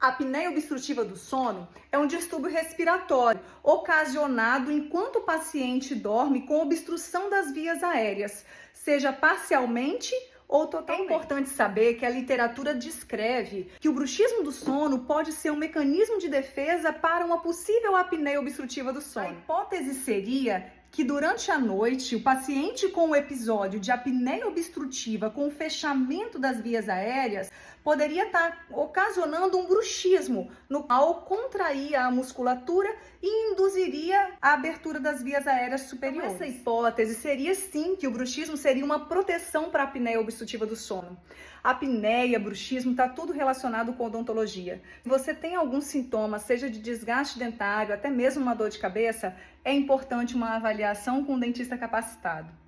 A apneia obstrutiva do sono é um distúrbio respiratório ocasionado enquanto o paciente dorme com obstrução das vias aéreas, seja parcialmente ou totalmente. É importante saber que a literatura descreve que o bruxismo do sono pode ser um mecanismo de defesa para uma possível apneia obstrutiva do sono. A hipótese seria que durante a noite, o paciente com o episódio de apneia obstrutiva com o fechamento das vias aéreas poderia estar ocasionando um bruxismo, no qual contraía a musculatura e induziria a abertura das vias aéreas superiores. Então, essa hipótese seria sim que o bruxismo seria uma proteção para a apneia obstrutiva do sono. Apneia, bruxismo, está tudo relacionado com odontologia. Se você tem algum sintoma, seja de desgaste dentário, até mesmo uma dor de cabeça, é importante uma avaliação com um dentista capacitado.